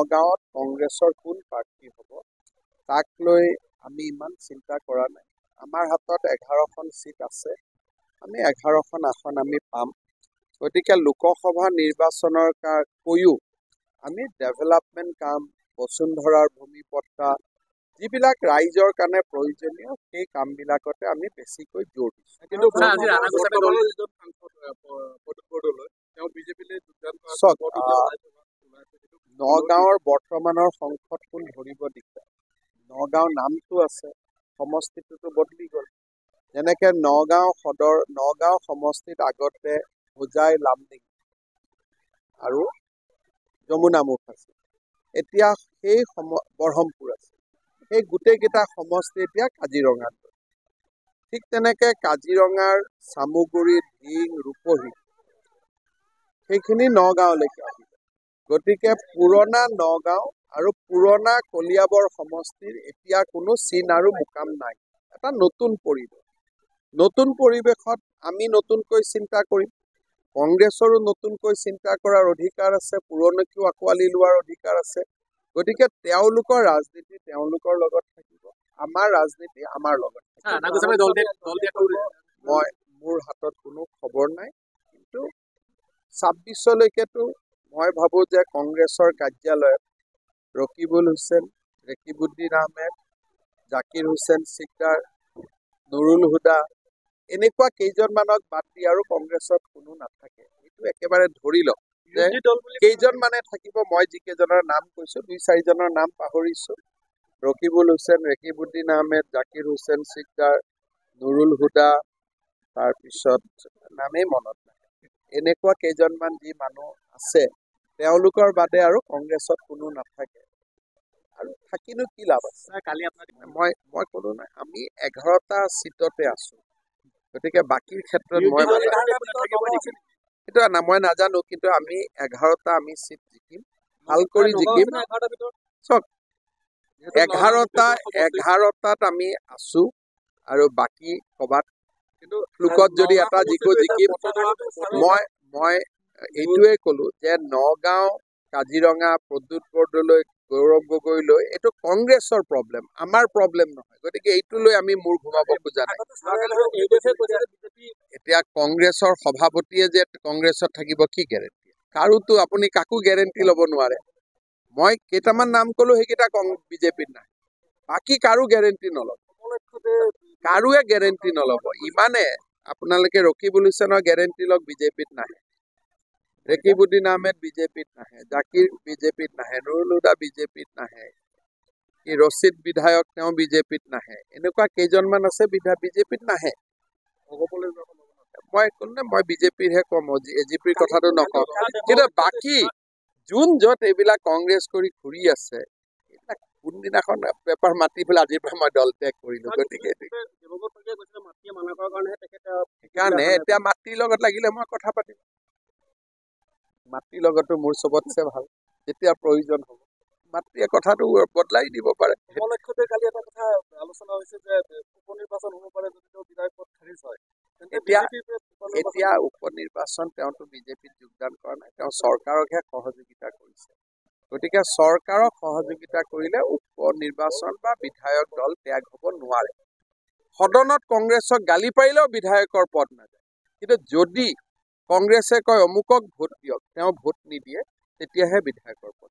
নগাঁৱত কংগ্ৰেছৰ কোন প্ৰাৰ্থী হ'ব তাক লৈ আমি ইমান চিন্তা কৰা নাই। আমাৰ হাতত 11খন সিট আছে, আমি 11খন আসন আমি পাম। গতিকে লোকসভা নিৰ্বাচনৰ কৈও আমি ডেভেলপমেণ্ট কাম, বসুন্ধৰাৰ ভূমিপট্টা, যিবিলাক ৰাইজৰ কাৰণে প্ৰয়োজনীয় সেই কামবিলাকতে আমি বেছিকৈ জোৰ দিছোঁ। কিন্তু নগাঁৱৰ বৰ্তমানৰ সংসদ কোন ধৰিব দিগদাৰ। নগাঁও নামটো আছে, সমষ্টিটোতো বদলি গ'ল। যেনেকে নগাঁও সদৰ, নগাঁও সমষ্টিত আগতে হোজাই, লামডিং আৰু যমুনামুখ আছিল। এতিয়া সেই বৰহমপুৰ আছে। সেই গোটেইকেইটা সমষ্টি এতিয়া কাজিৰঙাত। ঠিক তেনেকে কাজিৰঙাৰ চামুগুৰি, ঢিং, ৰূপহী সেইখিনি নগাঁৱলৈকে আহিব। গতিকে পুৰণা নগাঁও আৰু পুৰণা কলিয়াবৰ সমষ্টিৰ এতিয়া কোনো চিন আৰু মুকাম নাই। এটা নতুন পৰিৱেশ। নতুন পৰিৱেশত আমি নতুনকৈ চিন্তা কৰিম। কংগ্ৰেছৰো নতুনকৈ চিন্তা কৰাৰ অধিকাৰ আছে, পুৰণিকো আঁকোৱালি লোৱাৰ অধিকাৰ আছে। গতিকে তেওঁলোকৰ ৰাজনীতি তেওঁলোকৰ লগত থাকিব, আমাৰ ৰাজনীতি আমাৰ লগত থাকিব। মোৰ হাতত কোনো খবৰ নাই, কিন্তু 26লৈকেতো মই ভাবোঁ যে কংগ্ৰেছৰ কাৰ্যালয়ত ৰকিবুল হুছেইন, ৰেকিবুদ্দিন আহমেদ, জাকিৰ হুছেইন চিকদাৰ, নুৰুল হুদা এনেকুৱা কেইজনমানক বাদ দি আৰু কংগ্ৰেছত কোনো নাথাকে। এইটো একেবাৰে ধৰি লওক যে কেইজনমানে থাকিব। মই যিকেইজনৰ নাম কৈছোঁ, 2-4জনৰ নাম পাহৰিছোঁ। ৰকিবুল হুছেইন, ৰেকিবুদ্দিন আহমেদ, জাকিৰ হুছেইন চিকদাৰ, নুৰুল হুদা, তাৰপিছত নামেই মনত নাই। এনেকুৱা কেইজনমান যি মানুহ আছে, তেওঁলোকৰ বাদে আৰু কংগ্ৰেছত কোনো নাথাকে। আৰু থাকিনো কি লাভ আছে? মই ক'লো নাই, আমি 11টা সিটতে আছো। গতিকে বাকীৰ ক্ষেত্ৰত মই নাজানো, কিন্তু আমি 11টা আমি সিট জিকিম, ভাল কৰি জিকিম। চক 11টাত আমি আছো, আৰু বাকী ক'বাত লোকত যদি এটা জিকিম। মই এইটোৱে ক'লো যে নগাঁও, কাজিৰঙা, প্ৰদ্যুৎ বৰদলৈ, গৌৰৱ গগৈলৈ এইটো কংগ্ৰেছৰ প্ৰব্লেম, আমাৰ প্ৰব্লেম নহয়। গতিকে এইটো লৈ আমি মূৰ ঘুমাব খোজা নাই। এতিয়া কংগ্ৰেছৰ সভাপতিয়ে যে কংগ্ৰেছত থাকিব কি গেৰেণ্টি? কাৰোতো আপুনি কাকো গেৰেণ্টি ল'ব নোৱাৰে। মই কেইটামান নাম ক'লো, সেইকেইটা বিজেপিত নাই, বাকী কাৰো গেৰেণ্টি নল'ব, কাৰোৱে গেৰেণ্টি নল'ব। ইমানে আপোনালোকে ৰকিবুল হুছেইনৰ গেৰেণ্টি লওক, বিজেপিত নাহে। ৰেকিবুদ্দিন আহমেদ বিজেপিত নাহে, জাকিৰ বিজেপিত নাহে, নুৰুল হুদা বিজেপিত নাহে, ৰচিদ বিধায়ক তেওঁ বিজেপিত নাহে। এনেকুৱা কেইজনমান আছে বিজেপিত নাহে। মই বিজেপিৰহে কম, এজিপিৰ কথাটো নকওঁ। কিন্তু বাকী যোন য'ত এইবিলাক কংগ্ৰেছ কৰি ঘূৰি আছে, এইবিলাক কোনদিনাখন পেপাৰ মাতি পেলাই আজিৰ পৰা মই দল ত্যাগ কৰিলো। গতিকে সেইকাৰণে এতিয়া মাতৃৰ লগত লাগিলে মই কথা পাতিম। মাতৃৰ লগতো মোৰ চবতছে ভাল, যেতিয়া প্ৰয়োজন হ'ব মাতৃয়ে কথাটো বদলাই দিব পাৰে। এতিয়া উপনিৰ্বাচন তেওঁতো বিজেপিত যোগদান কৰা নাই, তেওঁ চৰকাৰকহে সহযোগিতা কৰিছে। গতিকে চৰকাৰক সহযোগিতা কৰিলে উপনিৰ্বাচন বা বিধায়ক দল ত্যাগ হ'ব নোৱাৰে। সদনত কংগ্ৰেছক গালি পাৰিলেও বিধায়কৰ পদ নাযায়। কিন্তু যদি কংগ্ৰেছে কয় অমুকক ভোট দিয়ক, তেওঁ ভোট নিদিয়ে, তেতিয়াহে বিধায়কৰ পদ।